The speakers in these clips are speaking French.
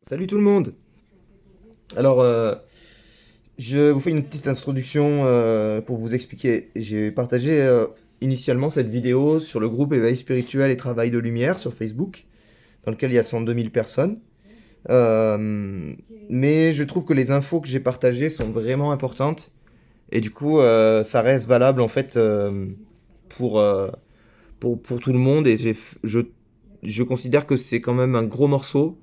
Salut tout le monde. Alors, je vous fais une petite introduction pour vous expliquer. J'ai partagé initialement cette vidéo sur le groupe Éveil spirituel et travail de lumière sur Facebook, dans lequel il y a 102 000 personnes. Mais je trouve que les infos que j'ai partagées sont vraiment importantes et du coup, ça reste valable en fait pour, euh, pour tout le monde et je considère que c'est quand même un gros morceau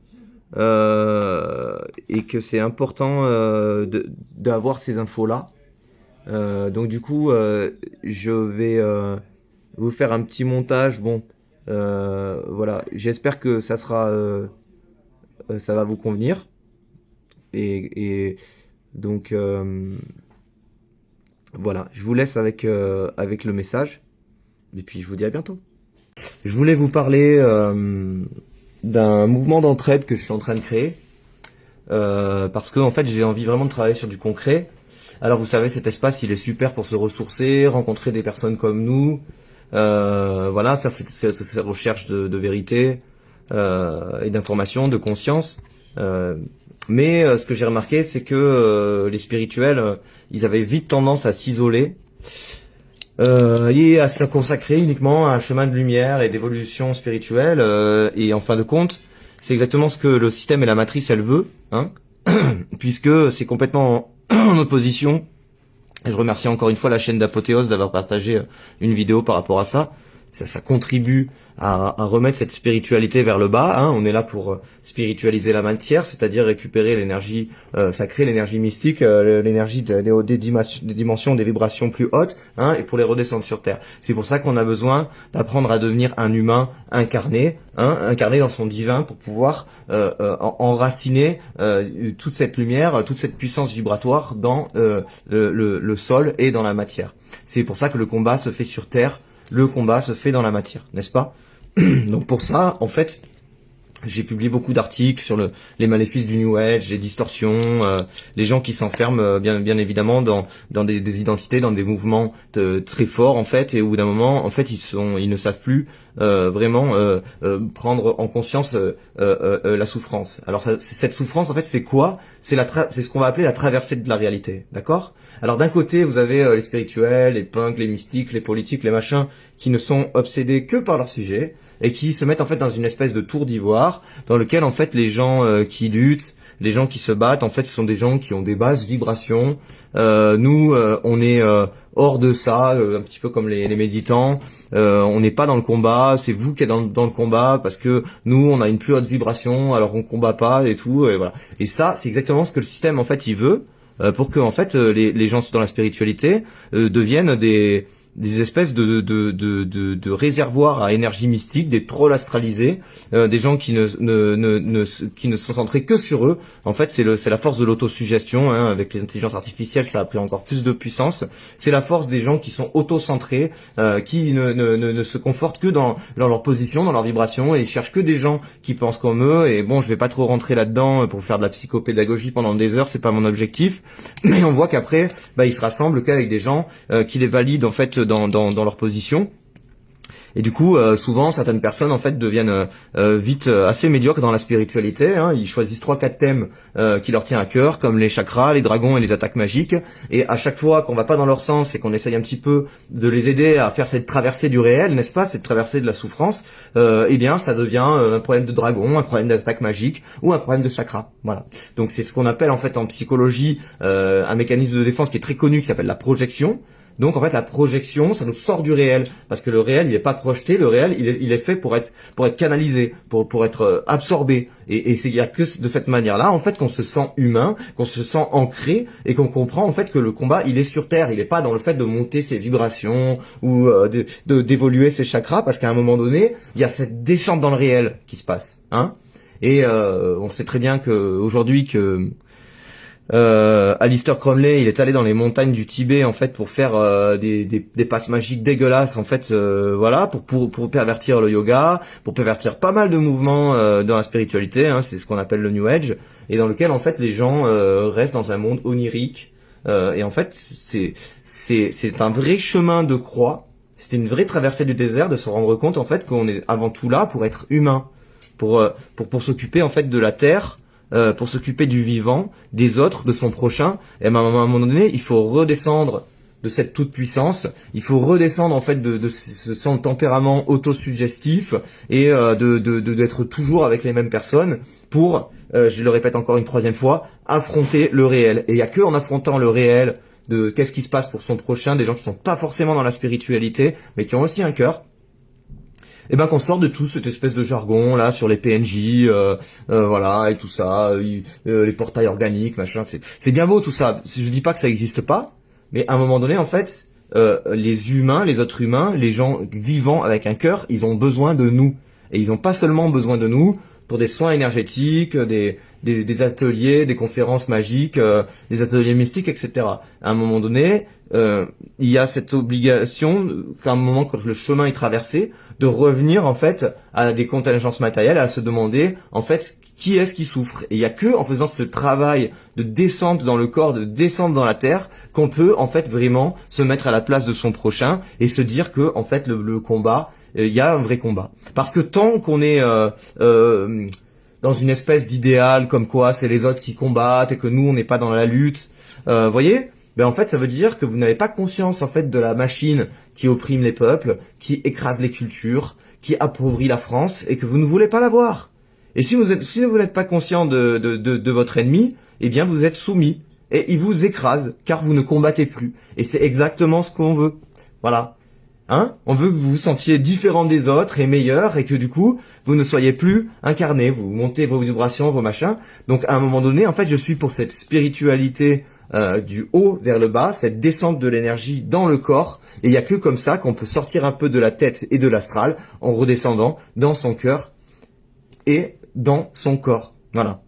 et que c'est important d'avoir ces infos-là. Donc du coup, je vais vous faire un petit montage. Bon, voilà. J'espère que ça va vous convenir. Et donc voilà, je vous laisse avec le message. Et puis je vous dis à bientôt. Je voulais vous parler d'un mouvement d'entraide que je suis en train de créer. Parce que en fait j'ai envie vraiment de travailler sur du concret. Alors vous savez, cet espace il est super pour se ressourcer, rencontrer des personnes comme nous, voilà, faire ces recherches de vérité et d'information, de conscience. Mais ce que j'ai remarqué, c'est que les spirituels, ils avaient vite tendance à s'isoler et à se consacrer uniquement à un chemin de lumière et d'évolution spirituelle. Et en fin de compte, c'est exactement ce que le système et la matrice elle veut, hein, puisque c'est complètement en opposition. Et je remercie encore une fois la chaîne d'Apothéose d'avoir partagé une vidéo par rapport à ça. Ça contribue à remettre cette spiritualité vers le bas, hein. On est là pour spiritualiser la matière, c'est-à-dire récupérer l'énergie sacrée, l'énergie mystique, l'énergie des dimensions, des vibrations plus hautes, hein, et pour les redescendre sur Terre. C'est pour ça qu'on a besoin d'apprendre à devenir un humain incarné, hein, incarné dans son divin, pour pouvoir enraciner toute cette lumière, toute cette puissance vibratoire dans le sol et dans la matière. C'est pour ça que le combat se fait sur Terre. Le combat se fait dans la matière, n'est-ce pas? Donc pour ça, en fait, j'ai publié beaucoup d'articles sur les maléfices du New Age, les distorsions, les gens qui s'enferment bien évidemment dans des identités, dans des mouvements très forts en fait, et au bout d'un moment, en fait, ils ne savent plus vraiment prendre en conscience la souffrance. Alors cette souffrance, en fait, c'est quoi? C'est ce qu'on va appeler la traversée de la réalité, d'accord? Alors d'un côté, vous avez les spirituels, les punks, les mystiques, les politiques, les machins, qui ne sont obsédés que par leur sujet et qui se mettent en fait dans une espèce de tour d'ivoire dans lequel en fait les gens qui luttent, les gens qui se battent, en fait, ce sont des gens qui ont des basses vibrations. Nous, on est hors de ça, un petit peu comme les méditants. On n'est pas dans le combat. C'est vous qui êtes dans le combat parce que nous, on a une plus haute vibration, alors on combat pas et tout. Et voilà. Et ça, c'est exactement ce que le système en fait il veut. Pour que en fait les gens dans la spiritualité deviennent des espèces de réservoirs à énergie mystique, des trolls astralisés, des gens qui qui ne sont centrés que sur eux. En fait, c'est la force de l'autosuggestion, hein, avec les intelligences artificielles, ça a pris encore plus de puissance. C'est la force des gens qui sont auto-centrés, qui ne se confortent que dans leur position, dans leur vibration, et ils cherchent que des gens qui pensent comme eux. Et bon, je vais pas trop rentrer là-dedans pour faire de la psychopédagogie pendant des heures, c'est pas mon objectif. Mais on voit qu'après, ils se rassemblent qu'avec des gens qui les valident en fait dans leur position. Et du coup, souvent, certaines personnes en fait deviennent vite assez médiocres dans la spiritualité, hein. Ils choisissent 3-4 thèmes qui leur tiennent à cœur, comme les chakras, les dragons et les attaques magiques. Et à chaque fois qu'on va pas dans leur sens et qu'on essaye un petit peu de les aider à faire cette traversée du réel, n'est-ce pas, cette traversée de la souffrance, eh bien, ça devient un problème de dragon, un problème d'attaque magique ou un problème de chakra. Voilà. Donc c'est ce qu'on appelle en fait en psychologie un mécanisme de défense qui est très connu, qui s'appelle la projection. Donc en fait la projection, ça nous sort du réel parce que le réel il est pas projeté, le réel il est fait pour être canalisé, pour être absorbé et il y a que de cette manière-là en fait qu'on se sent humain, qu'on se sent ancré et qu'on comprend en fait que le combat il est sur terre, il est pas dans le fait de monter ses vibrations ou d'évoluer ses chakras parce qu'à un moment donné, il y a cette descente dans le réel qui se passe, hein. Et on sait très bien que aujourd'hui que Aleister Crowley, il est allé dans les montagnes du Tibet en fait pour faire des passes magiques dégueulasses en fait, voilà, pour pervertir le yoga, pour pervertir pas mal de mouvements dans la spiritualité, hein, c'est ce qu'on appelle le New Age, et dans lequel en fait les gens restent dans un monde onirique, et en fait c'est un vrai chemin de croix, c'est une vraie traversée du désert de se rendre compte en fait qu'on est avant tout là pour être humain, pour s'occuper en fait de la terre. pour s'occuper du vivant, des autres, de son prochain, et ben, à un moment donné, il faut redescendre de cette toute-puissance, il faut redescendre en fait de son tempérament autosuggestif et d'être toujours avec les mêmes personnes pour, je le répète encore une troisième fois, affronter le réel. Et il y a que en affrontant le réel de qu'est-ce qui se passe pour son prochain, des gens qui sont pas forcément dans la spiritualité, mais qui ont aussi un cœur, et ben qu'on sort de tout cette espèce de jargon là sur les PNJ, voilà, et tout ça, les portails organiques, machin, c'est bien beau tout ça. Je dis pas que ça existe pas, mais à un moment donné, en fait, les humains, les êtres humains, les gens vivants avec un cœur, ils ont besoin de nous. Et ils ont pas seulement besoin de nous pour des soins énergétiques, des ateliers, des conférences magiques, des ateliers mystiques, etc. À un moment donné, il y a cette obligation, qu'à un moment, quand le chemin est traversé, de revenir en fait à des contingences matérielles, à se demander en fait qui est-ce qui souffre. Et il y a que en faisant ce travail de descente dans le corps, de descente dans la terre, qu'on peut en fait vraiment se mettre à la place de son prochain et se dire que en fait le combat, il y a un vrai combat. Parce que tant qu'on est dans une espèce d'idéal comme quoi c'est les autres qui combattent et que nous on n'est pas dans la lutte, voyez, ben en fait ça veut dire que vous n'avez pas conscience en fait de la machine qui opprime les peuples, qui écrase les cultures, qui appauvrit la France et que vous ne voulez pas la voir. Et si vous n'êtes pas conscient de votre ennemi, eh bien vous êtes soumis et il vous écrase car vous ne combattez plus. Et c'est exactement ce qu'on veut. Voilà. Hein? On veut que vous vous sentiez différent des autres et meilleur et que du coup, vous ne soyez plus incarné, vous montez vos vibrations, vos machins. Donc à un moment donné, en fait, je suis pour cette spiritualité du haut vers le bas, cette descente de l'énergie dans le corps. Et il n'y a que comme ça qu'on peut sortir un peu de la tête et de l'astral en redescendant dans son cœur et dans son corps. Voilà.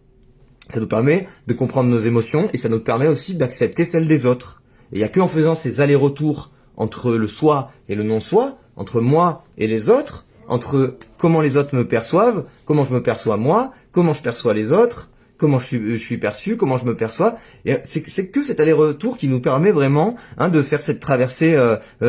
Ça nous permet de comprendre nos émotions et ça nous permet aussi d'accepter celles des autres. Et il n'y a que en faisant ces allers-retours entre le soi et le non-soi, entre moi et les autres, entre comment les autres me perçoivent, comment je me perçois moi, comment je perçois les autres, comment je suis perçu, comment je me perçois. Et c'est que cet aller-retour qui nous permet vraiment de faire cette traversée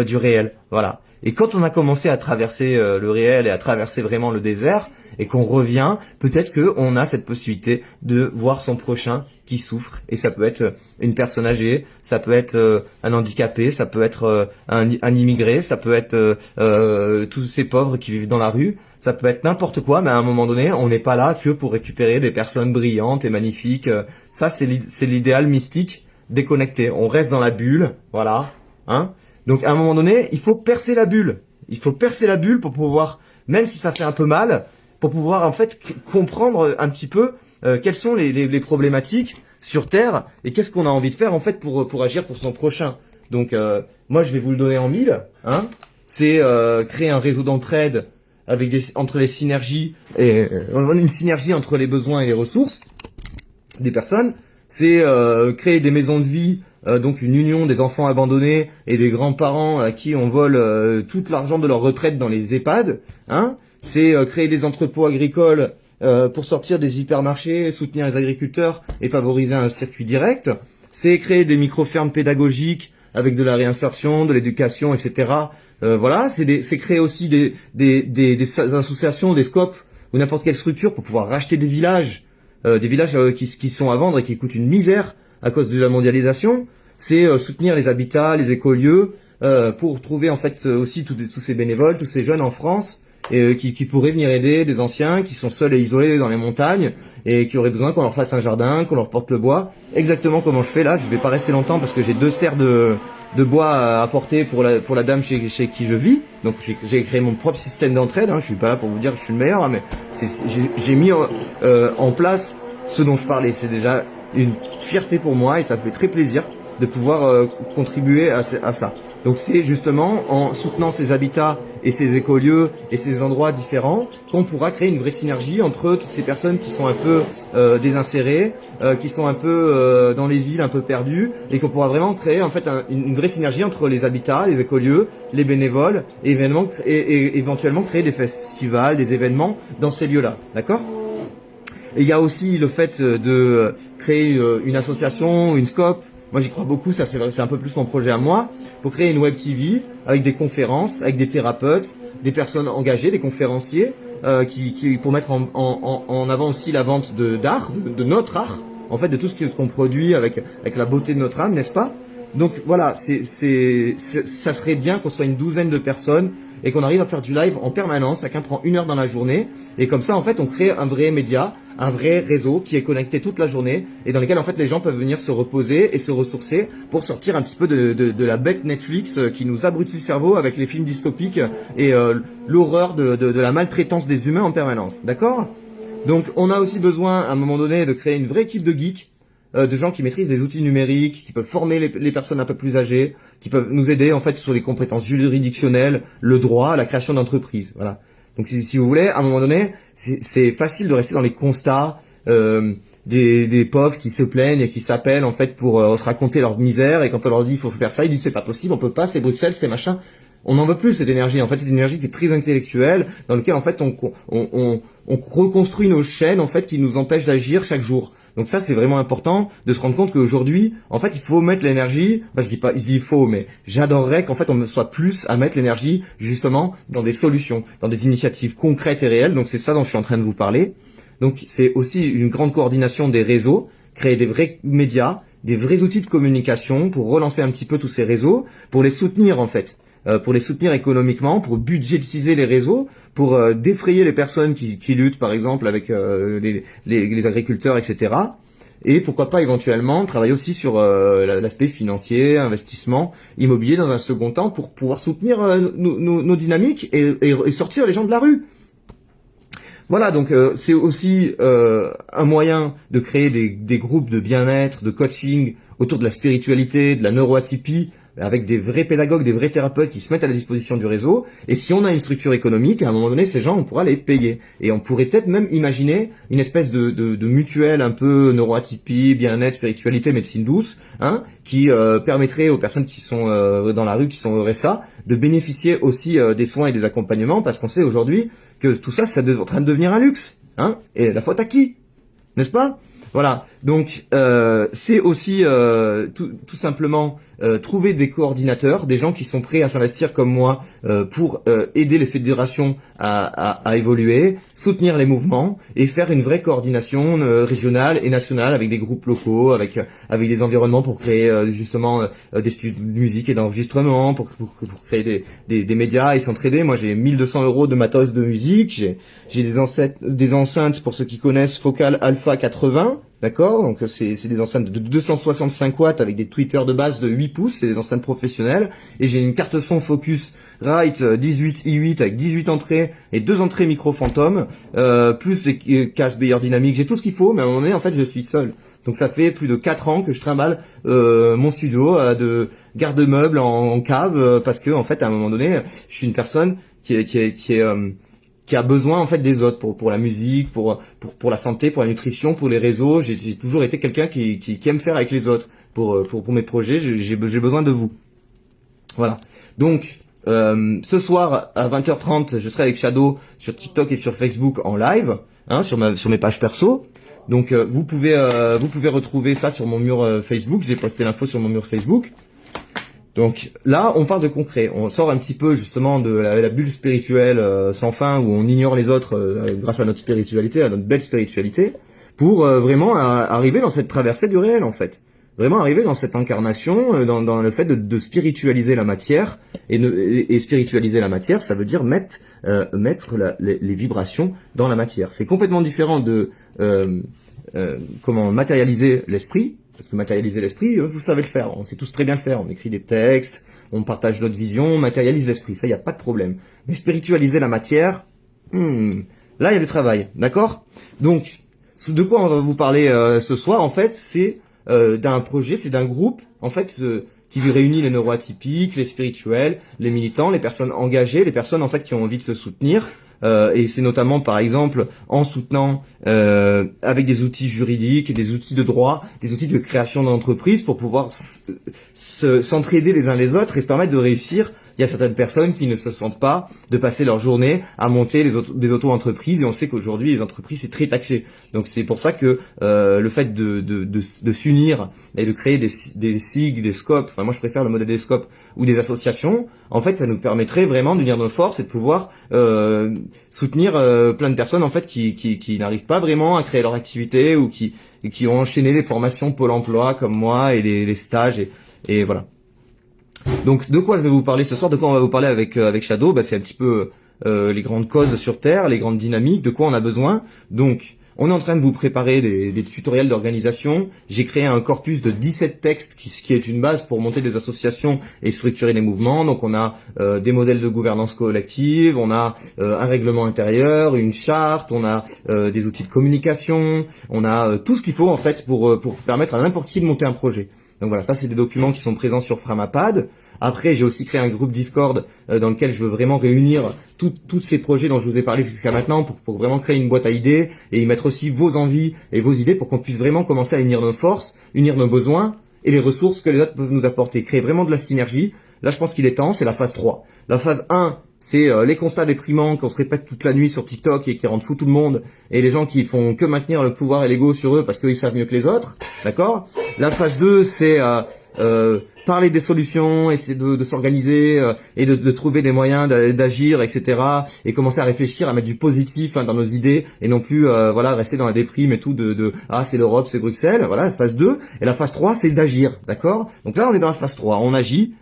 du réel. Voilà. Et quand on a commencé à traverser le réel et à traverser vraiment le désert, et qu'on revient, peut-être qu'on a cette possibilité de voir son prochain qui souffre. Et ça peut être une personne âgée, ça peut être un handicapé, ça peut être un immigré, ça peut être tous ces pauvres qui vivent dans la rue, ça peut être n'importe quoi, mais à un moment donné, on n'est pas là que pour récupérer des personnes brillantes et magnifiques. Ça, c'est l'idéal mystique déconnecté. On reste dans la bulle, voilà. Hein. Donc à un moment donné, il faut percer la bulle. Il faut percer la bulle pour pouvoir, même si ça fait un peu mal, pour pouvoir en fait comprendre un petit peu quelles sont les problématiques sur Terre et qu'est-ce qu'on a envie de faire en fait pour agir pour son prochain. Donc moi je vais vous le donner en mille. Hein. C'est créer un réseau d'entraide avec entre les synergies et une synergie entre les besoins et les ressources des personnes. C'est créer des maisons de vie. Donc une union des enfants abandonnés et des grands-parents à qui on vole tout l'argent de leur retraite dans les EHPAD. Hein. C'est créer des entrepôts agricoles pour sortir des hypermarchés, soutenir les agriculteurs et favoriser un circuit direct. C'est créer des micro-fermes pédagogiques avec de la réinsertion, de l'éducation, etc. Voilà, c'est créer aussi des associations, des scopes ou n'importe quelle structure pour pouvoir racheter des villages qui sont à vendre et qui coûtent une misère à cause de la mondialisation. C'est soutenir les habitats, les écolieux, pour trouver en fait aussi tous ces bénévoles, tous ces jeunes en France qui pourraient venir aider des anciens qui sont seuls et isolés dans les montagnes et qui auraient besoin qu'on leur fasse un jardin, qu'on leur porte le bois. Exactement comment je fais là. Je vais pas rester longtemps parce que j'ai 2 stères de bois à apporter pour la dame chez qui je vis. Donc j'ai créé mon propre système d'entraide. Hein. Je suis pas là pour vous dire que je suis le meilleur, hein, mais j'ai mis en place ce dont je parlais. C'est déjà une fierté pour moi et ça fait très plaisir de pouvoir contribuer à ça. Donc c'est justement en soutenant ces habitats et ces écolieux et ces endroits différents qu'on pourra créer une vraie synergie entre toutes ces personnes qui sont un peu désinsérées, qui sont un peu dans les villes un peu perdues et qu'on pourra vraiment créer en fait une vraie synergie entre les habitats, les écolieux, les bénévoles et éventuellement créer des festivals, des événements dans ces lieux-là. D'accord ? Et il y a aussi le fait de créer une association, une scope. Moi, j'y crois beaucoup. Ça, c'est un peu plus mon projet à moi. Pour créer une web TV avec des conférences, avec des thérapeutes, des personnes engagées, des conférenciers, pour mettre en avant aussi la vente d'art, de notre art, en fait, de tout ce qu'on produit avec la beauté de notre âme, n'est-ce pas? Donc voilà, ça serait bien qu'on soit une douzaine de personnes et qu'on arrive à faire du live en permanence. Chacun prend 1 heure dans la journée et comme ça, en fait, on crée un vrai média, un vrai réseau qui est connecté toute la journée et dans lequel en fait les gens peuvent venir se reposer et se ressourcer pour sortir un petit peu de la bête Netflix qui nous abrutit le cerveau avec les films dystopiques et l'horreur de la maltraitance des humains en permanence. D'accord? Donc on a aussi besoin à un moment donné de créer une vraie équipe de geeks, de gens qui maîtrisent les outils numériques, qui peuvent former les personnes un peu plus âgées, qui peuvent nous aider en fait sur les compétences juridictionnelles, le droit, la création d'entreprises. Voilà. Donc si vous voulez, à un moment donné, c'est facile de rester dans les constats des pauvres qui se plaignent et qui s'appellent en fait pour se raconter leur misère, et quand on leur dit il faut faire ça, ils disent c'est pas possible, on peut pas, c'est Bruxelles, c'est machin. On n'en veut plus cette énergie. En fait, c'est une énergie qui est très intellectuelle, dans laquelle en fait on reconstruit nos chaînes en fait qui nous empêchent d'agir chaque jour. Donc ça, c'est vraiment important de se rendre compte qu'aujourd'hui, en fait, il faut mettre l'énergie. Enfin, je dis pas, il faut, mais j'adorerais qu'en fait, on soit plus à mettre l'énergie justement dans des solutions, dans des initiatives concrètes et réelles. Donc c'est ça dont je suis en train de vous parler. Donc c'est aussi une grande coordination des réseaux, créer des vrais médias, des vrais outils de communication pour relancer un petit peu tous ces réseaux, pour les soutenir en fait. Pour les soutenir économiquement, pour budgétiser les réseaux, pour défrayer les personnes qui luttent, par exemple, avec les agriculteurs, etc. Et pourquoi pas éventuellement travailler aussi sur l'aspect financier, investissement, immobilier dans un second temps pour pouvoir soutenir nos dynamiques et sortir les gens de la rue. Voilà, donc c'est aussi un moyen de créer des groupes de bien-être, de coaching autour de la spiritualité, de la neuroatypie, avec des vrais pédagogues, des vrais thérapeutes qui se mettent à la disposition du réseau. Et si on a une structure économique, à un moment donné, ces gens, on pourra les payer. Et on pourrait peut-être même imaginer une espèce de mutuelle un peu neuroatypie, bien-être, spiritualité, médecine douce, hein, qui permettrait aux personnes qui sont dans la rue, qui sont au RSA, de bénéficier aussi des soins et des accompagnements, parce qu'on sait aujourd'hui que tout ça, c'est en train de devenir un luxe. Hein. Et la faute à qui? N'est-ce pas? Voilà, donc c'est aussi tout simplement trouver des coordinateurs, des gens qui sont prêts à s'investir comme moi pour aider les fédérations à évoluer, soutenir les mouvements et faire une vraie coordination régionale et nationale avec des groupes locaux, avec des environnements pour créer justement des studios de musique et d'enregistrement, pour créer des médias et s'entraider. Moi j'ai 1 200 € de matos de musique, j'ai des enceintes pour ceux qui connaissent Focal Alpha 80. D'accord, donc c'est des enceintes de 265 watts avec des tweeters de base de 8 pouces, c'est des enceintes professionnelles. Et j'ai une carte son Focus Rite 18i8 avec 18 entrées et 2 entrées micro Phantom, plus les casques Beyer dynamiques. J'ai tout ce qu'il faut, mais à un moment donné, en fait, je suis seul. Donc ça fait plus de 4 ans que je trimballe mon studio de garde-meubles en cave, parce que en fait, à un moment donné, je suis une personne qui a besoin en fait des autres pour la musique, pour la santé, pour la nutrition, pour les réseaux. J'ai toujours été quelqu'un qui aime faire avec les autres. Pour mes projets, j'ai besoin de vous. Voilà. Donc ce soir à 20h30, je serai avec Shadow sur TikTok et sur Facebook en live, hein, sur mes pages perso. Donc vous pouvez retrouver ça sur mon mur Facebook. J'ai posté l'info sur mon mur Facebook. Donc là, on parle de concret. On sort un petit peu justement de la bulle spirituelle sans fin où on ignore les autres grâce à notre spiritualité, à notre belle spiritualité, pour vraiment arriver dans cette traversée du réel en fait. Vraiment arriver dans cette incarnation, dans le fait de spiritualiser la matière. Et spiritualiser la matière, ça veut dire mettre les vibrations dans la matière. C'est complètement différent de comment matérialiser l'esprit. Parce que matérialiser l'esprit, vous savez le faire, on sait tous très bien le faire, on écrit des textes, on partage notre vision, on matérialise l'esprit, ça y a pas de problème. Mais spiritualiser la matière, là il y a du travail, d'accord? Donc, de quoi on va vous parler ce soir, en fait, c'est d'un projet, c'est d'un groupe, en fait, qui réunit les neuroatypiques, les spirituels, les militants, les personnes engagées, les personnes en fait qui ont envie de se soutenir. Et c'est notamment par exemple en soutenant avec des outils juridiques, des outils de droit, des outils de création d'entreprise pour pouvoir s'entraider les uns les autres et se permettre de réussir il y a certaines personnes qui ne se sentent pas de passer leur journée à monter des auto-entreprises, et on sait qu'aujourd'hui les entreprises c'est très taxé. Donc c'est pour ça que le fait de s'unir et de créer des SIG, des scopes, enfin moi je préfère le modèle des scopes ou des associations, en fait ça nous permettrait vraiment d'unir nos forces et de pouvoir soutenir plein de personnes en fait qui n'arrivent pas vraiment à créer leur activité, ou qui ont enchaîné les formations Pôle emploi comme moi et les stages et voilà. Donc de quoi je vais vous parler ce soir, de quoi on va vous parler avec Shadow, c'est un petit peu les grandes causes sur Terre, les grandes dynamiques, de quoi on a besoin. Donc on est en train de vous préparer des tutoriels d'organisation. J'ai créé un corpus de 17 textes qui est une base pour monter des associations et structurer les mouvements. Donc on a des modèles de gouvernance collective, on a un règlement intérieur, une charte, on a des outils de communication, on a tout ce qu'il faut en fait pour permettre à n'importe qui de monter un projet. Donc voilà, ça c'est des documents qui sont présents sur Framapad. Après, j'ai aussi créé un groupe Discord dans lequel je veux vraiment réunir tous ces projets dont je vous ai parlé jusqu'à maintenant pour vraiment créer une boîte à idées et y mettre aussi vos envies et vos idées pour qu'on puisse vraiment commencer à unir nos forces, unir nos besoins et les ressources que les autres peuvent nous apporter. Créer vraiment de la synergie. Là, je pense qu'il est temps, c'est la phase 3. La phase 1, c'est les constats déprimants qu'on se répète toute la nuit sur TikTok et qui rendent fou tout le monde, et les gens qui font que maintenir le pouvoir et l'ego sur eux parce qu'ils savent mieux que les autres, d'accord. La phase 2, c'est parler des solutions, essayer de s'organiser et de trouver des moyens d'agir, etc. Et commencer à réfléchir, à mettre du positif dans nos idées et non plus voilà rester dans la déprime et tout ah c'est l'Europe, c'est Bruxelles. Voilà, la phase 2. Et la phase 3, c'est d'agir, d'accord. Donc là, on est dans la phase 3, on agit.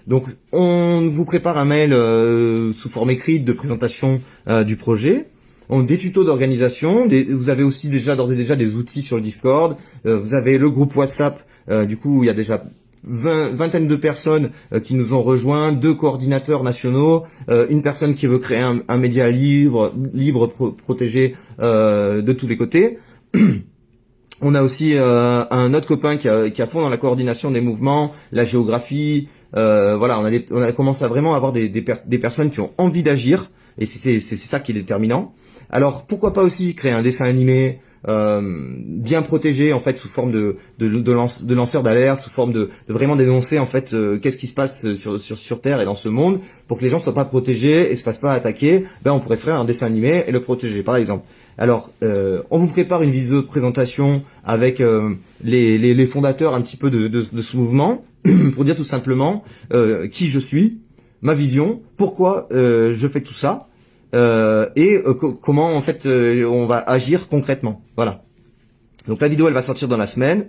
Donc on vous prépare un mail sous forme écrite de présentation du projet, des tutos d'organisation, vous avez aussi d'ores et déjà des outils sur le Discord, vous avez le groupe WhatsApp, du coup il y a déjà vingtaine de personnes qui nous ont rejoints, 2 coordinateurs nationaux, une personne qui veut créer un média libre, protégé de tous les côtés. On a aussi un autre copain qui a fond dans la coordination des mouvements, la géographie. Voilà, on a commencé à vraiment avoir des personnes qui ont envie d'agir, et c'est ça qui est déterminant. Alors pourquoi pas aussi créer un dessin animé bien protégé en fait sous forme de lanceur d'alerte, sous forme de vraiment dénoncer en fait qu'est-ce qui se passe sur Terre et dans ce monde, pour que les gens soient pas protégés et se fassent pas attaquer. On pourrait faire un dessin animé et le protéger par exemple. Alors, on vous prépare une vidéo de présentation avec les fondateurs un petit peu de ce mouvement pour dire tout simplement qui je suis, ma vision, pourquoi je fais tout ça et comment en fait on va agir concrètement. Voilà. Donc la vidéo elle va sortir dans la semaine.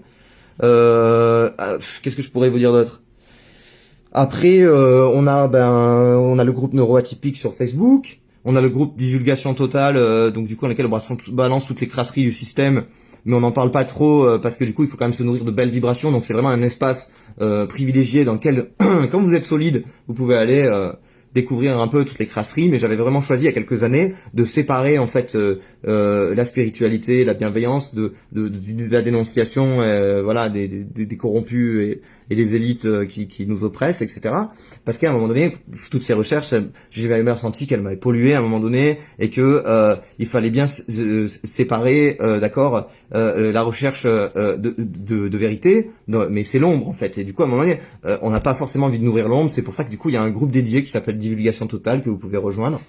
Qu'est-ce que je pourrais vous dire d'autre? Après, on a le groupe neuroatypique sur Facebook. On a le groupe divulgation totale, donc du coup dans lequel on balance toutes les crasseries du système, mais on n'en parle pas trop parce que du coup il faut quand même se nourrir de belles vibrations. Donc c'est vraiment un espace privilégié dans lequel, quand vous êtes solide, vous pouvez aller découvrir un peu toutes les crasseries. Mais j'avais vraiment choisi il y a quelques années de séparer en fait la spiritualité, la bienveillance de la dénonciation, voilà, des corrompus et des élites qui nous oppressent, etc. Parce qu'à un moment donné, toutes ces recherches, j'avais ressenti qu'elles m'avaient pollué à un moment donné, et que il fallait bien séparer, d'accord, la recherche de vérité, mais c'est l'ombre en fait. Et du coup, à un moment donné, on n'a pas forcément envie de nourrir l'ombre. C'est pour ça que du coup, il y a un groupe dédié qui s'appelle Divulgation Totale que vous pouvez rejoindre.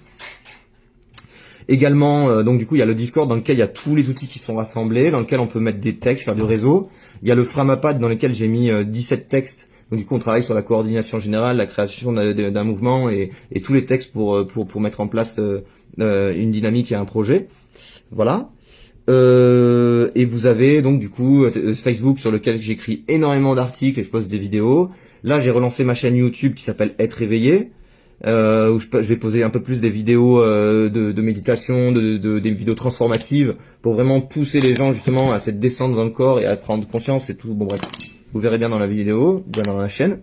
Également, donc du coup, il y a le Discord dans lequel il y a tous les outils qui sont rassemblés, dans lequel on peut mettre des textes, faire du réseau. Il y a le Framapad dans lequel j'ai mis 17 textes. Donc du coup, on travaille sur la coordination générale, la création d'un mouvement et tous les textes pour mettre en place une dynamique et un projet. Voilà. Et vous avez donc du coup Facebook sur lequel j'écris énormément d'articles et je poste des vidéos. Là, j'ai relancé ma chaîne YouTube qui s'appelle Être éveillé. Où je vais poser un peu plus des vidéos de méditation, des vidéos transformatives pour vraiment pousser les gens justement à cette descente dans le corps et à prendre conscience et tout. Bon bref, vous verrez bien dans la vidéo, bien dans la chaîne.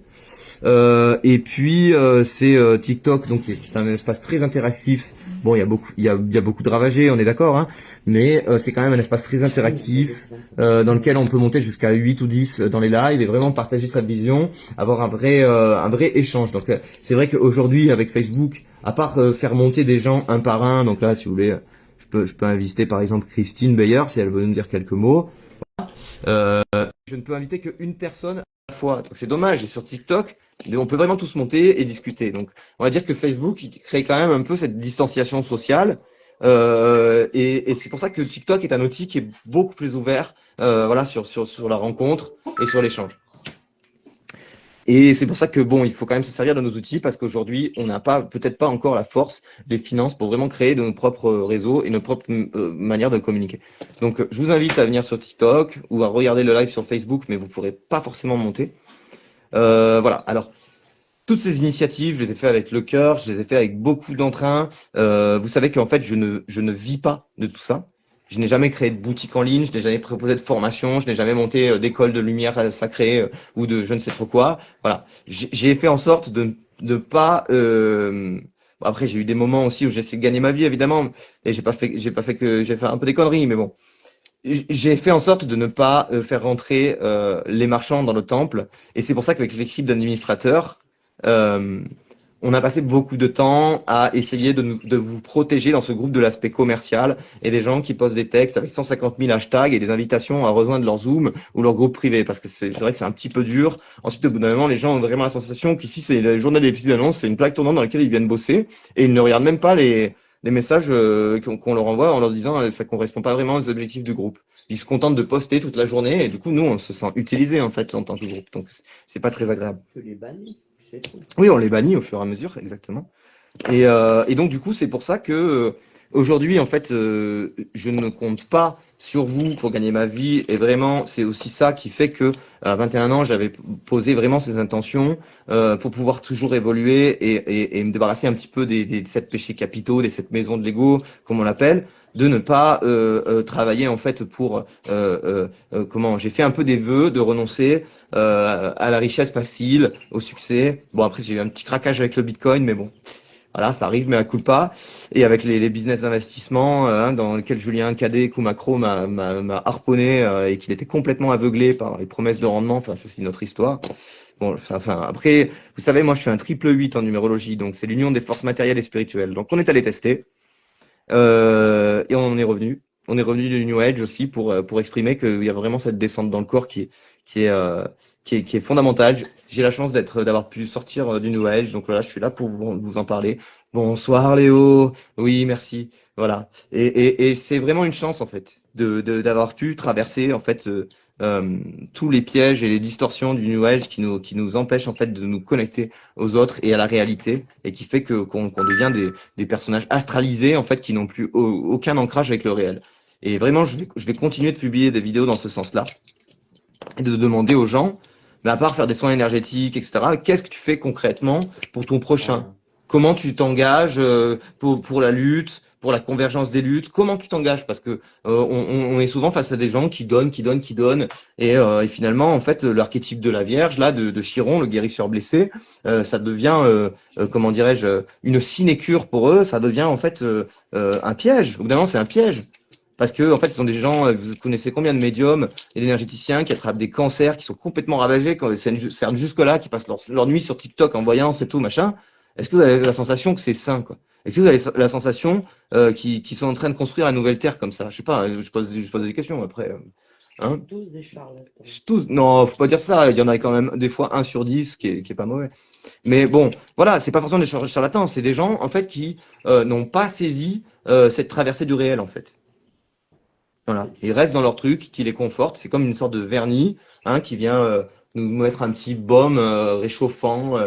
Et puis c'est TikTok, donc qui est un espace très interactif. Bon, il y a beaucoup de ravagés, on est d'accord, hein, mais c'est quand même un espace très interactif dans lequel on peut monter jusqu'à 8 ou 10 dans les lives et vraiment partager sa vision, avoir un vrai échange. Donc c'est vrai qu'aujourd'hui avec Facebook, à part faire monter des gens un par un, donc là si vous voulez, je peux inviter par exemple Christine Beyer si elle veut nous dire quelques mots. Je ne peux inviter qu'une personne fois. Donc c'est dommage. Et sur TikTok, on peut vraiment tous monter et discuter. Donc on va dire que Facebook il crée quand même un peu cette distanciation sociale. Et c'est pour ça que TikTok est un outil qui est beaucoup plus ouvert voilà, sur la rencontre et sur l'échange. Et c'est pour ça que bon, il faut quand même se servir de nos outils parce qu'aujourd'hui, on n'a pas, peut-être pas encore la force, les finances pour vraiment créer de nos propres réseaux et nos propres manières de communiquer. Donc, je vous invite à venir sur TikTok ou à regarder le live sur Facebook, mais vous ne pourrez pas forcément monter. Voilà. Alors, toutes ces initiatives, je les ai fait avec le cœur, je les ai fait avec beaucoup d'entrain. Vous savez qu'en fait, je ne vis pas de tout ça. Je n'ai jamais créé de boutique en ligne, je n'ai jamais proposé de formation, je n'ai jamais monté d'école de lumière sacrée ou de je ne sais trop quoi. Voilà, j'ai fait en sorte de ne pas. Bon, après, j'ai eu des moments aussi où j'ai essayé de gagner ma vie, évidemment, et j'ai fait un peu des conneries, mais bon. J'ai fait en sorte de ne pas faire rentrer les marchands dans le temple, et c'est pour ça qu'avec l'équipe d'administrateurs, on a passé beaucoup de temps à essayer de vous protéger dans ce groupe de l'aspect commercial et des gens qui postent des textes avec 150 000 hashtags et des invitations à rejoindre leur Zoom ou leur groupe privé, parce que c'est vrai que c'est un petit peu dur. Ensuite, au bout d'un moment, les gens ont vraiment la sensation qu'ici, c'est le journal des petites annonces, c'est une plaque tournante dans laquelle ils viennent bosser et ils ne regardent même pas les messages qu'on leur envoie en leur disant ça correspond pas vraiment aux objectifs du groupe. Ils se contentent de poster toute la journée et du coup, nous, on se sent utilisés en fait en tant que groupe. Donc, c'est pas très agréable. Tu les bannis, c'est tout. Oui, on les bannit au fur et à mesure, exactement. Et donc, du coup, c'est pour ça que aujourd'hui, en fait, je ne compte pas sur vous pour gagner ma vie. Et vraiment, c'est aussi ça qui fait que à 21 ans, j'avais posé vraiment ces intentions pour pouvoir toujours évoluer et me débarrasser un petit peu des 7 péchés capitaux, des 7 maisons de l'ego, comme on l'appelle, de ne pas travailler en fait pour comment j'ai fait un peu des vœux de renoncer à la richesse facile, au succès. Bon, après, j'ai eu un petit craquage avec le Bitcoin, mais bon. Voilà, ça arrive, mais à coup pas. Et avec les business d'investissement dans lesquels Julien Cadet, Macro m'a harponné et qu'il était complètement aveuglé par les promesses de rendement. Enfin, ça, c'est notre histoire. Bon, enfin, après, vous savez, moi, je suis un triple 8 en numérologie, donc c'est l'union des forces matérielles et spirituelles. Donc, on est allé tester et on en est revenu. On est revenu du New Age aussi pour exprimer qu'il y a vraiment cette descente dans le corps qui est fondamentale. J'ai la chance d'avoir pu sortir du New Age, donc voilà, je suis là pour vous en parler. Bonsoir Léo, oui merci, voilà. Et c'est vraiment une chance en fait d'avoir pu traverser en fait tous les pièges et les distorsions du New Age qui nous empêchent en fait de nous connecter aux autres et à la réalité et qui fait qu'on devient des personnages astralisés en fait qui n'ont plus aucun ancrage avec le réel. Et vraiment, je vais continuer de publier des vidéos dans ce sens-là et de demander aux gens, mais à part faire des soins énergétiques, etc., qu'est-ce que tu fais concrètement pour ton prochain? Comment tu t'engages pour la lutte, pour la convergence des luttes? Comment tu t'engages? Parce que on est souvent face à des gens qui donnent, et finalement, en fait, l'archétype de la Vierge, là, de Chiron, le guérisseur blessé, ça devient, comment dirais-je, une sinécure pour eux. Ça devient en fait un piège. Au bout d'un moment, c'est un piège. Parce que, en fait, ce sont des gens, vous connaissez combien de médiums et d'énergéticiens qui attrapent des cancers, qui sont complètement ravagés, quand ils cernes jusque-là, qui passent leur nuit sur TikTok en voyance et tout, machin. Est-ce que vous avez la sensation que c'est sain, quoi? Est-ce que vous avez la sensation qu'ils sont en train de construire la nouvelle Terre comme ça? Je sais pas, je pose des questions après. Hein? Tous des charlatans. Non, faut pas dire ça. Il y en a quand même des fois 1 sur 10 qui est pas mauvais. Mais bon, voilà, c'est pas forcément des charlatans, c'est des gens, en fait, qui n'ont pas saisi cette traversée du réel, en fait. Voilà, ils restent dans leur truc qui les conforte. C'est comme une sorte de vernis qui vient nous mettre un petit baume réchauffant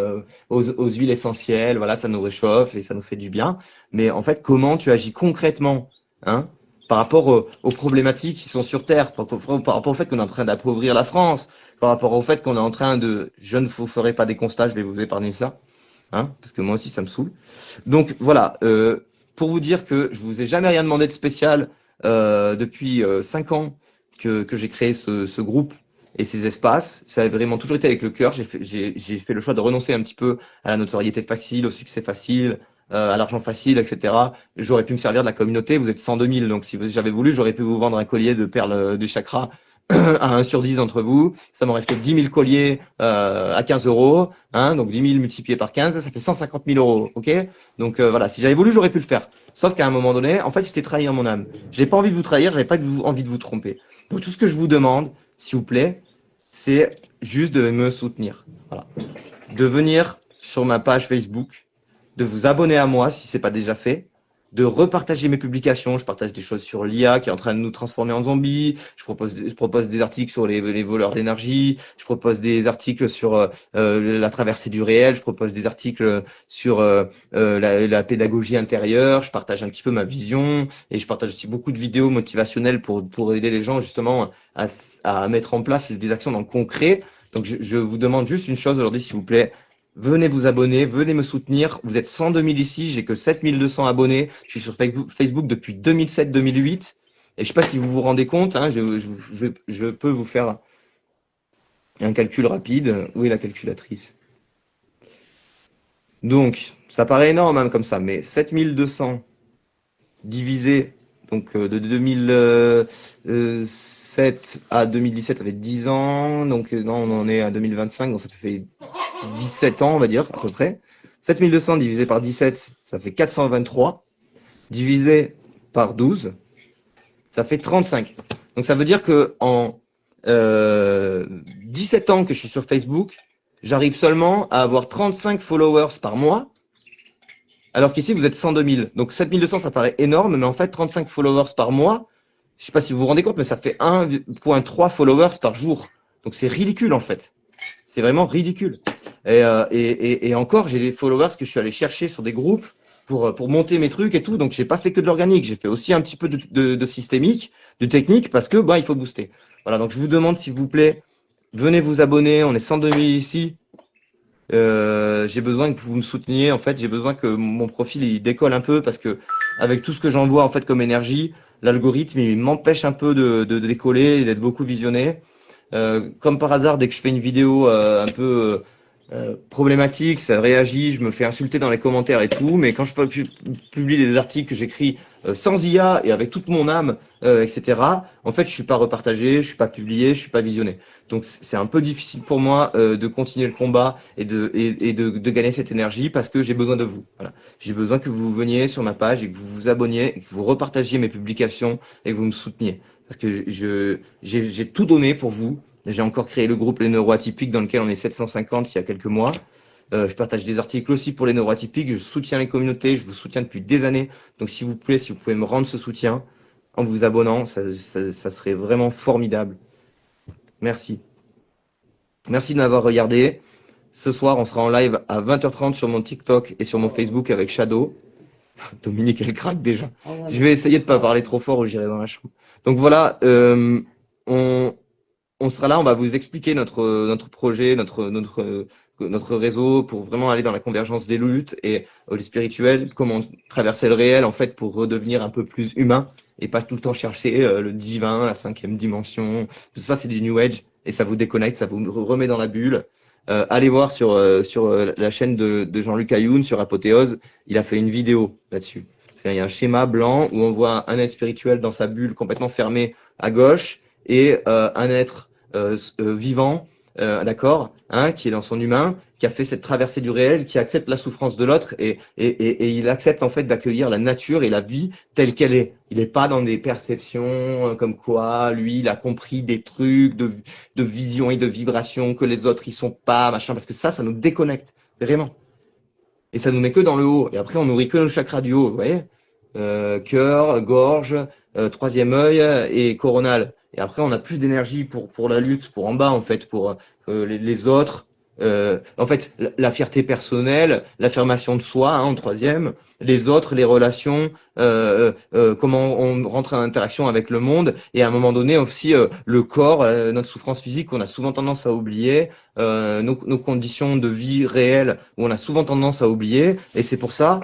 aux huiles essentielles. Voilà, ça nous réchauffe et ça nous fait du bien. Mais en fait, comment tu agis concrètement par rapport aux problématiques qui sont sur Terre, par rapport au fait qu'on est en train d'appauvrir la France, par rapport au fait qu'on est en train de... Je ne vous ferai pas des constats, je vais vous épargner ça, parce que moi aussi, ça me saoule. Donc voilà, pour vous dire que je vous ai jamais rien demandé de spécial depuis 5 ans que j'ai créé ce groupe et ces espaces. Ça a vraiment toujours été avec le cœur. J'ai fait le choix de renoncer un petit peu à la notoriété facile, au succès facile, à l'argent facile, etc. J'aurais pu me servir de la communauté. Vous êtes 102 000, donc si j'avais voulu, j'aurais pu vous vendre un collier de perles du chakra à 1 sur 10 entre vous. Ça m'aurait fait 10 000 colliers à 15 euros. Donc 10 000 multiplié par 15, ça fait 150 000 euros. Ok. Donc voilà, si j'avais voulu, j'aurais pu le faire. Sauf qu'à un moment donné, en fait, j'étais trahi en mon âme. J'ai pas envie de vous trahir, j'avais pas envie de vous tromper. Donc tout ce que je vous demande, s'il vous plaît, c'est juste de me soutenir. Voilà. De venir sur ma page Facebook, de vous abonner à moi si ce n'est pas déjà fait, de repartager mes publications. Je partage des choses sur l'IA qui est en train de nous transformer en zombies. Je propose des articles sur les voleurs d'énergie. Je propose des articles sur la traversée du réel. Je propose des articles sur la pédagogie intérieure. Je partage un petit peu ma vision et je partage aussi beaucoup de vidéos motivationnelles pour aider les gens justement à mettre en place des actions dans le concret. Donc, je vous demande juste une chose aujourd'hui, s'il vous plaît. Venez vous abonner, venez me soutenir. Vous êtes 102 000 ici, j'ai que 7200 abonnés. Je suis sur Facebook depuis 2007-2008. Et je ne sais pas si vous vous rendez compte, hein, je peux vous faire un calcul rapide. Où est la calculatrice? Donc, ça paraît énorme hein, comme ça, mais 7200 divisé donc de 2007 à 2017, ça fait 10 ans. Donc non, on en est à 2025, donc ça fait 17 ans, on va dire, à peu près. 7200 divisé par 17, ça fait 423. Divisé par 12, ça fait 35. Donc ça veut dire que en 17 ans que je suis sur Facebook, j'arrive seulement à avoir 35 followers par mois. Alors qu'ici, vous êtes 102 000. Donc 7200, ça paraît énorme, mais en fait, 35 followers par mois, je ne sais pas si vous vous rendez compte, mais ça fait 1,3 followers par jour. Donc c'est ridicule en fait. C'est vraiment ridicule. Et encore, j'ai des followers que je suis allé chercher sur des groupes pour monter mes trucs et tout. Donc j'ai pas fait que de l'organique, j'ai fait aussi un petit peu de systémique, de technique, parce que il faut booster. Voilà, donc je vous demande s'il vous plaît, venez vous abonner. On est 102 000 ici. J'ai besoin que vous me souteniez. En fait, j'ai besoin que mon profil il décolle un peu parce que avec tout ce que j'envoie en fait comme énergie, l'algorithme il m'empêche un peu de décoller et d'être beaucoup visionné. Comme par hasard, dès que je fais une vidéo un peu problématique, ça réagit, je me fais insulter dans les commentaires et tout, mais quand je publie des articles que j'écris sans IA et avec toute mon âme, etc., en fait, je suis pas repartagé, je suis pas publié, je suis pas visionné. Donc, c'est un peu difficile pour moi de continuer le combat et de gagner cette énergie parce que j'ai besoin de vous. Voilà. J'ai besoin que vous veniez sur ma page et que vous vous abonniez et que vous repartagiez mes publications et que vous me souteniez. Parce que j'ai tout donné pour vous. J'ai encore créé le groupe Les Neuroatypiques dans lequel on est 750 il y a quelques mois. Je partage des articles aussi pour les neuroatypiques. Je soutiens les communautés. Je vous soutiens depuis des années. Donc, s'il vous plaît, si vous pouvez me rendre ce soutien en vous abonnant, ça serait vraiment formidable. Merci. Merci de m'avoir regardé. Ce soir, on sera en live à 20h30 sur mon TikTok et sur mon Facebook avec Shadow. Dominique, elle craque déjà. Je vais essayer de ne pas parler trop fort ou j'irai dans la chambre. Donc voilà, on sera là, on va vous expliquer notre projet, notre réseau pour vraiment aller dans la convergence des luttes et les spirituels, comment traverser le réel en fait pour redevenir un peu plus humain et pas tout le temps chercher le divin, la 5e dimension. Tout ça, c'est du New Age et ça vous déconnecte, ça vous remet dans la bulle. Allez voir sur la chaîne de Jean-Luc Ayoun sur Apothéose, il a fait une vidéo là-dessus. Il y a un schéma blanc où on voit un être spirituel dans sa bulle complètement fermée à gauche et un être vivant, d'accord, hein, qui est dans son humain, qui a fait cette traversée du réel, qui accepte la souffrance de l'autre et il accepte en fait d'accueillir la nature et la vie telle qu'elle est. Il n'est pas dans des perceptions comme quoi lui il a compris des trucs de vision et de vibration que les autres ils sont pas machin parce que ça nous déconnecte vraiment et ça nous met que dans le haut et après on nourrit que le chakra du haut, vous voyez, cœur, gorge, troisième œil et coronal. Et après, on n'a plus d'énergie pour la lutte, pour en bas, en fait, pour les autres. En fait, la fierté personnelle, l'affirmation de soi, hein, en troisième, les autres, les relations, comment on rentre en interaction avec le monde, et à un moment donné aussi le corps, notre souffrance physique qu'on a souvent tendance à oublier, nos conditions de vie réelles où on a souvent tendance à oublier, et c'est pour ça,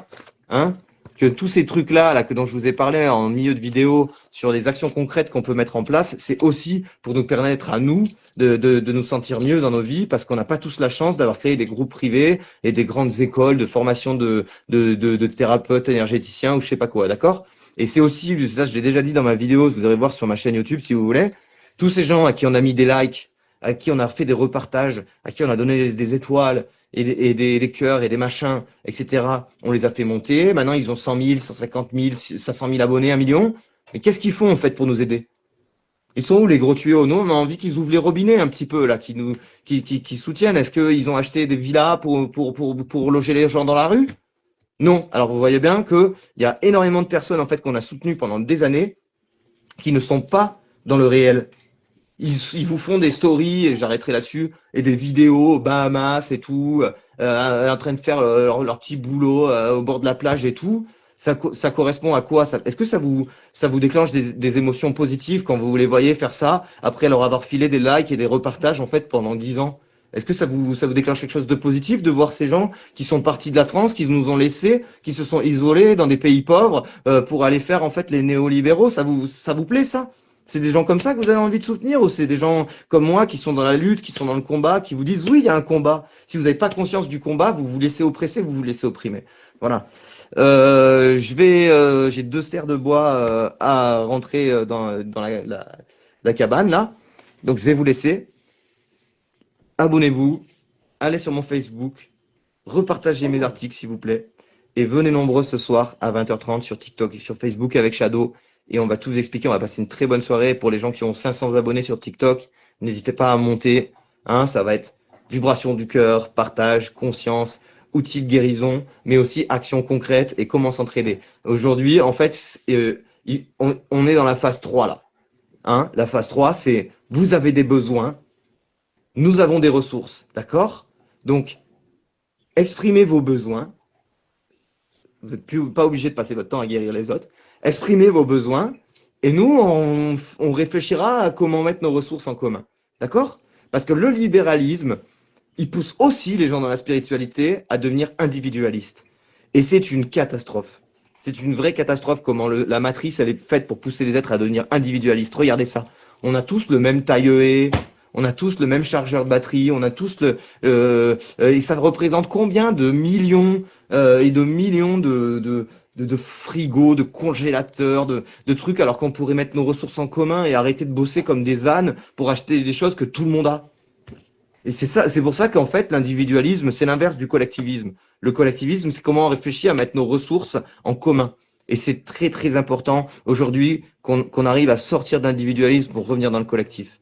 hein, que tous ces trucs-là dont je vous ai parlé en milieu de vidéo sur les actions concrètes qu'on peut mettre en place, c'est aussi pour nous permettre à nous de nous sentir mieux dans nos vies parce qu'on n'a pas tous la chance d'avoir créé des groupes privés et des grandes écoles de formation de thérapeutes énergéticiens ou je sais pas quoi, d'accord? Et c'est aussi, ça je l'ai déjà dit dans ma vidéo, vous allez voir sur ma chaîne YouTube si vous voulez, tous ces gens à qui on a mis des likes, à qui on a fait des repartages, à qui on a donné des étoiles et des cœurs et des machins, etc. On les a fait monter. Maintenant, ils ont 100 000, 150 000, 500 000 abonnés, 1 million. Mais qu'est-ce qu'ils font en fait pour nous aider? Ils sont où les gros tuyaux? Nous, on a envie qu'ils ouvrent les robinets un petit peu là, qui soutiennent. Est-ce qu'ils ont acheté des villas pour loger les gens dans la rue? Non. Alors vous voyez bien que il y a énormément de personnes en fait qu'on a soutenues pendant des années qui ne sont pas dans le réel. Ils vous font des stories, et j'arrêterai là-dessus, et des vidéos aux Bahamas et tout, en train de faire leur petit boulot au bord de la plage et tout. Ça correspond à quoi? Est-ce que ça vous déclenche des émotions positives quand vous les voyez faire ça, après leur avoir filé des likes et des repartages en fait pendant 10 ans? Est-ce que ça vous déclenche quelque chose de positif de voir ces gens qui sont partis de la France, qui nous ont laissés, qui se sont isolés dans des pays pauvres pour aller faire en fait les néolibéraux? Ça vous plaît ça? C'est des gens comme ça que vous avez envie de soutenir ou c'est des gens comme moi qui sont dans la lutte, qui sont dans le combat, qui vous disent oui, il y a un combat. Si vous n'avez pas conscience du combat, vous vous laissez oppresser, vous vous laissez opprimer. Voilà. J'ai 2 serres de bois à rentrer dans la cabane là. Donc je vais vous laisser. Abonnez-vous, allez sur mon Facebook, repartagez mes articles s'il vous plaît. Et venez nombreux ce soir à 20h30 sur TikTok et sur Facebook avec Shadow. Et on va tout vous expliquer. On va passer une très bonne soirée. Pour les gens qui ont 500 abonnés sur TikTok, n'hésitez pas à monter. Hein, ça va être vibration du cœur, partage, conscience, outils de guérison, mais aussi actions concrètes et comment s'entraider. Aujourd'hui, en fait, on est dans la phase 3 là. Hein, la phase 3, c'est vous avez des besoins, nous avons des ressources. D'accord? Donc, exprimez vos besoins. Vous n'êtes pas obligé de passer votre temps à guérir les autres. Exprimez vos besoins et nous, on réfléchira à comment mettre nos ressources en commun. D'accord? Parce que le libéralisme, il pousse aussi les gens dans la spiritualité à devenir individualistes. Et c'est une catastrophe. C'est une vraie catastrophe comment la matrice, elle est faite pour pousser les êtres à devenir individualistes. Regardez ça. On a tous le même taille-E, on a tous le même chargeur de batterie, on a tous et ça représente combien de millions et de millions de frigos, de congélateurs, de trucs, alors qu'on pourrait mettre nos ressources en commun et arrêter de bosser comme des ânes pour acheter des choses que tout le monde a. Et c'est pour ça qu'en fait, l'individualisme, c'est l'inverse du collectivisme. Le collectivisme, c'est comment on réfléchit à mettre nos ressources en commun. Et c'est très, très important aujourd'hui qu'on arrive à sortir d'individualisme pour revenir dans le collectif.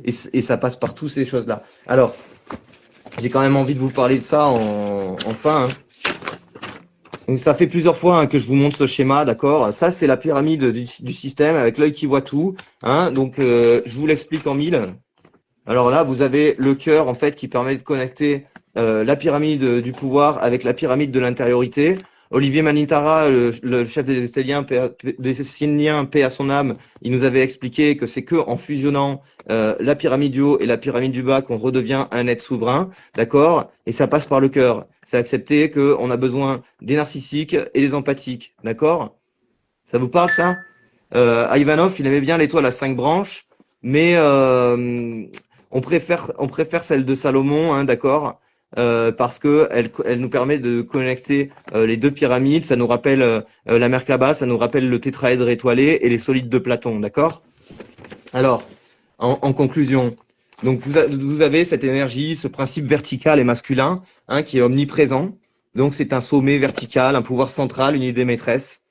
Et ça passe par toutes ces choses-là. Alors, j'ai quand même envie de vous parler de ça enfin. Hein. Donc, ça fait plusieurs fois que je vous montre ce schéma, d'accord? Ça, c'est la pyramide du système avec l'œil qui voit tout. Hein. Donc, je vous l'explique en 1000. Alors là, vous avez le cœur, en fait, qui permet de connecter la pyramide du pouvoir avec la pyramide de l'intériorité. Olivier Manitara, le chef des Esséniens, paix à son âme, il nous avait expliqué que c'est que en fusionnant la pyramide du haut et la pyramide du bas qu'on redevient un être souverain, d'accord? Et ça passe par le cœur. C'est accepter qu'on a besoin des narcissiques et des empathiques, d'accord? Ça vous parle ça? Ivanov, il aimait bien l'étoile à 5 branches, mais on préfère celle de Salomon, hein, d'accord? Parce que elle nous permet de connecter les 2 pyramides. Ça nous rappelle la Merkaba, ça nous rappelle le tétraèdre étoilé et les solides de Platon, d'accord? Alors, en conclusion, donc vous avez cette énergie, ce principe vertical et masculin, hein, qui est omniprésent. Donc c'est un sommet vertical, un pouvoir central, une idée maîtresse.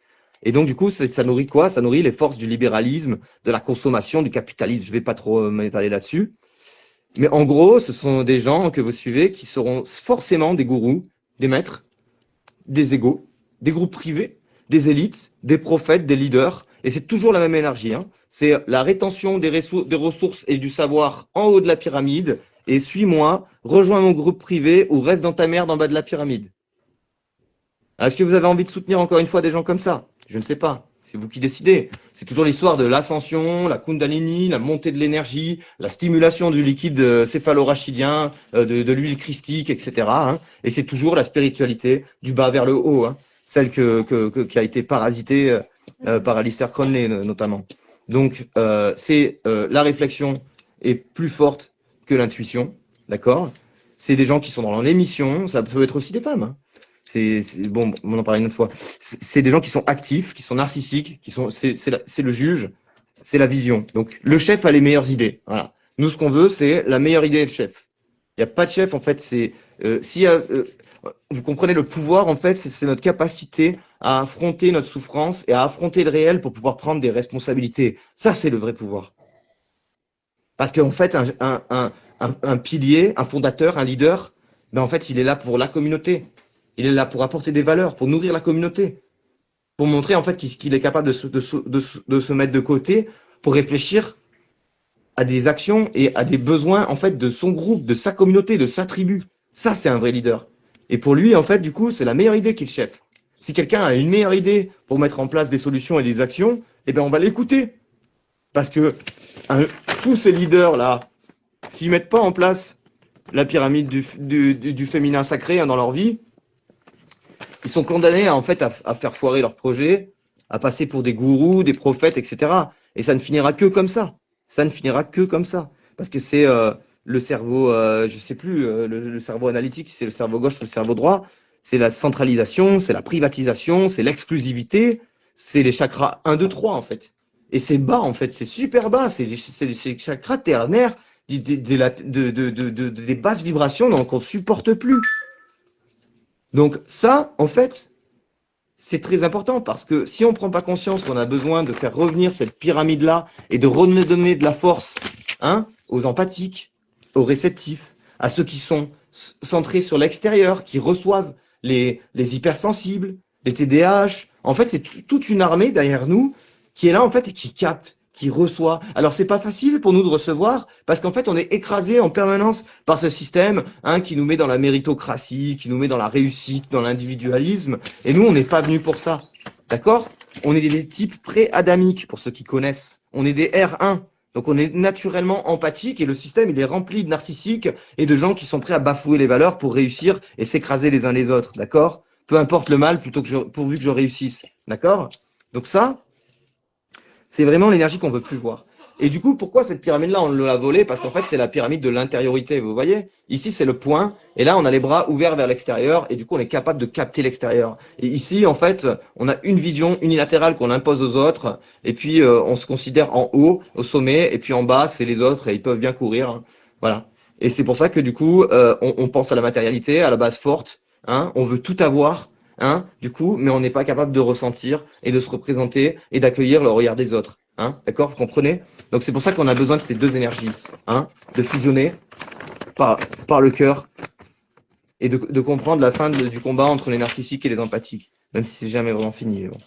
Et donc du coup, ça nourrit quoi? Ça nourrit les forces du libéralisme, de la consommation, du capitalisme. Je vais pas trop m'étaler là-dessus. Mais en gros, ce sont des gens que vous suivez qui seront forcément des gourous, des maîtres, des égaux, des groupes privés, des élites, des prophètes, des leaders. Et c'est toujours la même énergie. Hein. C'est la rétention des ressources et du savoir en haut de la pyramide. Et suis-moi, rejoins mon groupe privé ou reste dans ta merde en bas de la pyramide. Est-ce que vous avez envie de soutenir encore une fois des gens comme ça? Je ne sais pas. C'est vous qui décidez. C'est toujours l'histoire de l'ascension, la kundalini, la montée de l'énergie, la stimulation du liquide céphalorachidien, de l'huile christique, etc. Hein. Et c'est toujours la spiritualité du bas vers le haut, hein. Celle qui a été parasitée par Alistair Crowley notamment. Donc, la réflexion est plus forte que l'intuition, d'accord? C'est des gens qui sont dans l'émission, ça peut être aussi des femmes. Hein. Bon, on en parle une autre fois. C'est des gens qui sont actifs, qui sont narcissiques, c'est le juge, c'est la vision. Donc, le chef a les meilleures idées. Voilà. Nous, ce qu'on veut, c'est la meilleure idée est le chef. Il n'y a pas de chef, en fait. Vous comprenez, le pouvoir, en fait, c'est notre capacité à affronter notre souffrance et à affronter le réel pour pouvoir prendre des responsabilités. Ça, c'est le vrai pouvoir. Parce qu'en fait, un pilier, un fondateur, un leader, ben en fait, il est là pour la communauté. Il est là pour apporter des valeurs, pour nourrir la communauté, pour montrer en fait qu'il est capable de se mettre de côté pour réfléchir à des actions et à des besoins en fait de son groupe, de sa communauté, de sa tribu. Ça, c'est un vrai leader. Et pour lui, en fait, du coup, c'est la meilleure idée qu'il chef. Si quelqu'un a une meilleure idée pour mettre en place des solutions et des actions, eh ben on va l'écouter. Parce que tous ces leaders-là, s'ils mettent pas en place la pyramide du féminin sacré dans leur vie, ils sont condamnés en fait à faire foirer leur projet, à passer pour des gourous, des prophètes, etc. Et ça ne finira que comme ça. Ça ne finira que comme ça. Parce que c'est le cerveau, je sais plus, le cerveau analytique, c'est le cerveau gauche ou le cerveau droit. C'est la centralisation, c'est la privatisation, c'est l'exclusivité, c'est les chakras 1, 2, 3 en fait. Et c'est bas en fait, c'est super bas, c'est les chakras ternaires des basses vibrations donc on ne supporte plus. Donc ça, en fait, c'est très important parce que si on ne prend pas conscience qu'on a besoin de faire revenir cette pyramide-là et de redonner de la force aux empathiques, aux réceptifs, à ceux qui sont centrés sur l'extérieur, qui reçoivent les hypersensibles, les TDAH. En fait, c'est toute une armée derrière nous qui est là en fait et qui capte, qui reçoit. Alors c'est pas facile pour nous de recevoir parce qu'en fait on est écrasé en permanence par ce système qui nous met dans la méritocratie, qui nous met dans la réussite, dans l'individualisme. Et nous on n'est pas venus pour ça, d'accord? On est des types pré-adamiques pour ceux qui connaissent. On est des R1. Donc on est naturellement empathique et le système il est rempli de narcissiques et de gens qui sont prêts à bafouer les valeurs pour réussir et s'écraser les uns les autres, d'accord? Peu importe le mal pourvu que je réussisse, d'accord? Donc ça, c'est vraiment l'énergie qu'on veut plus voir. Et du coup, pourquoi cette pyramide-là, on l'a volée? Parce qu'en fait, c'est la pyramide de l'intériorité, vous voyez? Ici, c'est le point, et là, on a les bras ouverts vers l'extérieur, et du coup, on est capable de capter l'extérieur. Et ici, en fait, on a une vision unilatérale qu'on impose aux autres, et puis on se considère en haut, au sommet, et puis en bas, c'est les autres, et ils peuvent bien courir. Voilà. Et c'est pour ça que du coup, on pense à la matérialité, à la base forte, on veut tout avoir, du coup, mais on n'est pas capable de ressentir et de se représenter et d'accueillir le regard des autres. D'accord, vous comprenez? Donc c'est pour ça qu'on a besoin de ces deux énergies, de fusionner par le cœur et de comprendre la fin du combat entre les narcissiques et les empathiques, même si c'est jamais vraiment fini. Bon.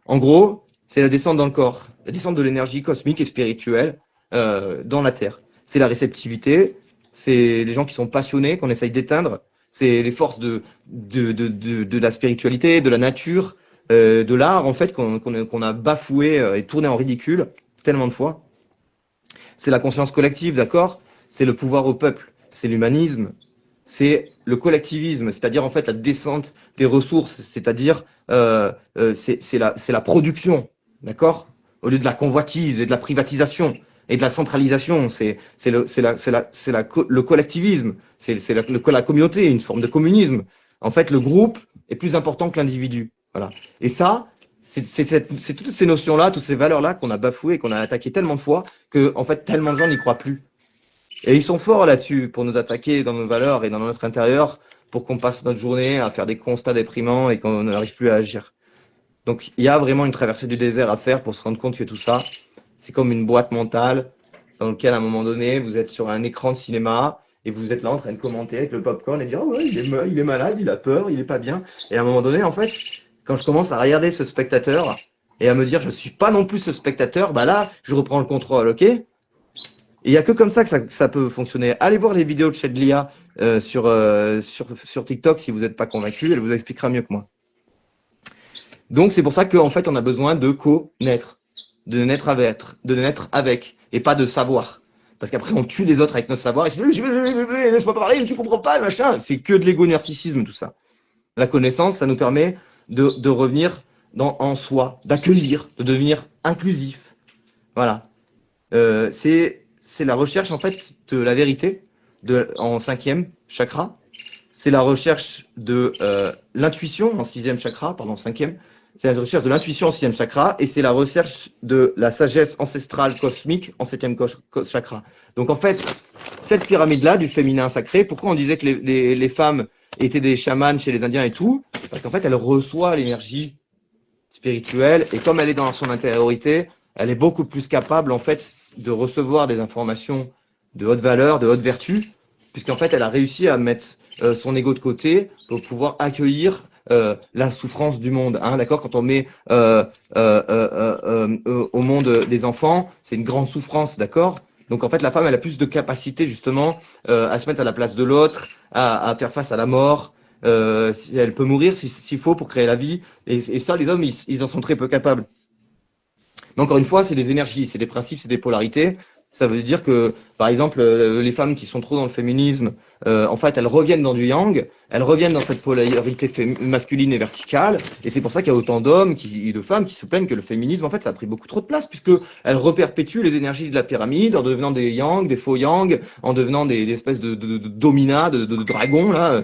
En gros, c'est la descente dans le corps, la descente de l'énergie cosmique et spirituelle dans la Terre. C'est la réceptivité, c'est les gens qui sont passionnés, qu'on essaye d'éteindre, c'est les forces de la spiritualité, de la nature, de l'art, en fait, qu'on a bafoué et tourné en ridicule tellement de fois. C'est la conscience collective, d'accord? C'est le pouvoir au peuple, c'est l'humanisme, c'est le collectivisme, c'est-à-dire en fait la descente des ressources, c'est-à-dire c'est la production, d'accord? Au lieu de la convoitise et de la privatisation et de la centralisation, c'est le collectivisme, c'est la communauté, une forme de communisme. En fait, le groupe est plus important que l'individu. Voilà. Et ça, c'est toutes ces notions-là, toutes ces valeurs-là qu'on a bafouées, qu'on a attaquées tellement de fois que en fait tellement de gens n'y croient plus. Et ils sont forts là-dessus pour nous attaquer dans nos valeurs et dans notre intérieur pour qu'on passe notre journée à faire des constats déprimants et qu'on n'arrive plus à agir. Donc il y a vraiment une traversée du désert à faire pour se rendre compte que tout ça, c'est comme une boîte mentale dans laquelle à un moment donné, vous êtes sur un écran de cinéma et vous êtes là en train de commenter avec le popcorn et dire oh ouais, il est malade, il a peur, il est pas bien. Et à un moment donné, en fait, quand je commence à regarder ce spectateur et à me dire je suis pas non plus ce spectateur, bah là, je reprends le contrôle, ok? Et il n'y a que comme ça que ça peut fonctionner. Allez voir les vidéos de Chedlia sur TikTok si vous n'êtes pas convaincu, elle vous expliquera mieux que moi. Donc c'est pour ça qu'en fait on a besoin de connaître, de naître avec, et pas de savoir. Parce qu'après on tue les autres avec notre savoir, et c'est laisse-moi parler, tu comprends pas, machin. C'est que de l'égo-narcissisme tout ça. La connaissance, ça nous permet de revenir en soi, d'accueillir, de devenir inclusif. Voilà. C'est la recherche en fait de la vérité en 5e chakra. C'est la recherche de l'intuition en 6e chakra, pardon, 5e. C'est la recherche de l'intuition en 6e chakra et c'est la recherche de la sagesse ancestrale cosmique en 7e chakra. Donc en fait, cette pyramide-là du féminin sacré, pourquoi on disait que les femmes étaient des chamans chez les Indiens et tout? Parce qu'en fait, elle reçoit l'énergie spirituelle et comme elle est dans son intériorité, elle est beaucoup plus capable en fait de recevoir des informations de haute valeur, de haute vertu, puisqu'en fait elle a réussi à mettre son ego de côté pour pouvoir accueillir la souffrance du monde. Hein, d'accord, quand on met au monde des enfants, c'est une grande souffrance, d'accord. Donc en fait la femme elle a plus de capacité justement à se mettre à la place de l'autre, à faire face à la mort. Si elle peut mourir s'il faut pour créer la vie, et ça les hommes ils en sont très peu capables. Mais encore une fois, c'est des énergies, c'est des principes, c'est des polarités. Ça veut dire que, par exemple, les femmes qui sont trop dans le féminisme, en fait, elles reviennent dans du yang, elles reviennent dans cette polarité masculine et verticale, et c'est pour ça qu'il y a autant d'hommes et de femmes qui se plaignent que le féminisme, en fait, ça a pris beaucoup trop de place, puisque elles reperpétuent les énergies de la pyramide en devenant des yang, des faux yang, en devenant des espèces de dominas, de dragons là.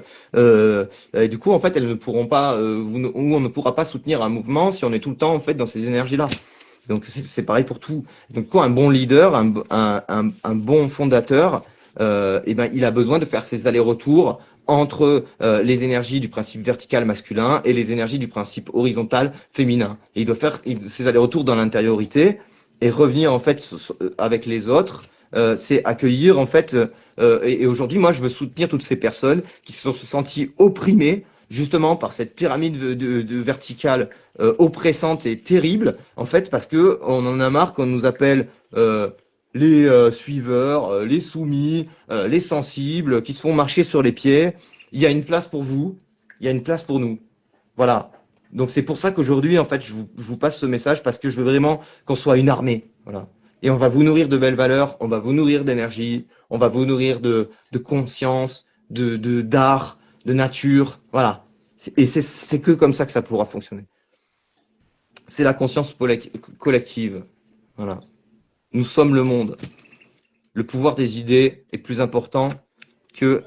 Et du coup, en fait, elles ne pourront pas, ou on ne pourra pas soutenir un mouvement si on est tout le temps en fait dans ces énergies-là. Donc c'est pareil pour tout. Donc quoi, un bon leader, un bon fondateur, eh ben il a besoin de faire ses allers-retours entre les énergies du principe vertical masculin et les énergies du principe horizontal féminin. Et il doit faire ses allers-retours dans l'intériorité et revenir en fait avec les autres. C'est accueillir en fait. Et aujourd'hui, moi, je veux soutenir toutes ces personnes qui se sont senties opprimées justement par cette pyramide de verticale oppressante et terrible, en fait, parce que on en a marre qu'on nous appelle les suiveurs, les soumis, les sensibles, qui se font marcher sur les pieds. Il y a une place pour vous, il y a une place pour nous. Voilà. Donc c'est pour ça qu'aujourd'hui, en fait, je vous passe ce message parce que je veux vraiment qu'on soit une armée. Voilà. Et on va vous nourrir de belles valeurs, on va vous nourrir d'énergie, on va vous nourrir de conscience, d'art, de nature. Voilà. Et c'est que comme ça que ça pourra fonctionner. C'est la conscience collective. Voilà. Nous sommes le monde. Le pouvoir des idées est plus important que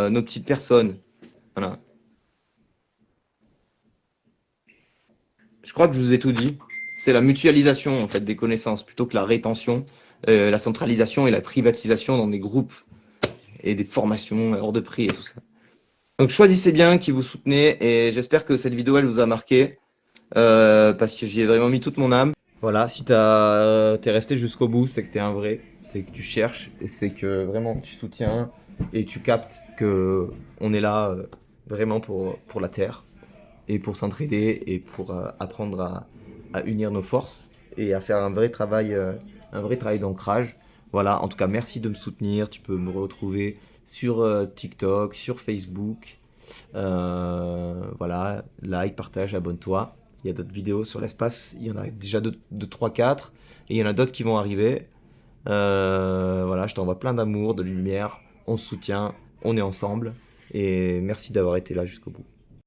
nos petites personnes. Voilà. Je crois que je vous ai tout dit. C'est la mutualisation en fait des connaissances plutôt que la rétention, la centralisation et la privatisation dans des groupes et des formations hors de prix et tout ça. Donc choisissez bien qui vous soutenez et j'espère que cette vidéo elle vous a marqué parce que j'y ai vraiment mis toute mon âme. Voilà, si t'es resté jusqu'au bout, c'est que t'es un vrai, c'est que tu cherches et c'est que vraiment tu soutiens et tu captes que on est là vraiment pour la Terre et pour s'entraider et pour apprendre à unir nos forces et à faire un vrai travail d'ancrage. Voilà, en tout cas, merci de me soutenir. Tu peux me retrouver sur TikTok, sur Facebook. Voilà, like, partage, abonne-toi. Il y a d'autres vidéos sur l'espace. Il y en a déjà 2, 3, 4. Et il y en a d'autres qui vont arriver. Voilà, je t'envoie plein d'amour, de lumière. On se soutient, on est ensemble. Et merci d'avoir été là jusqu'au bout.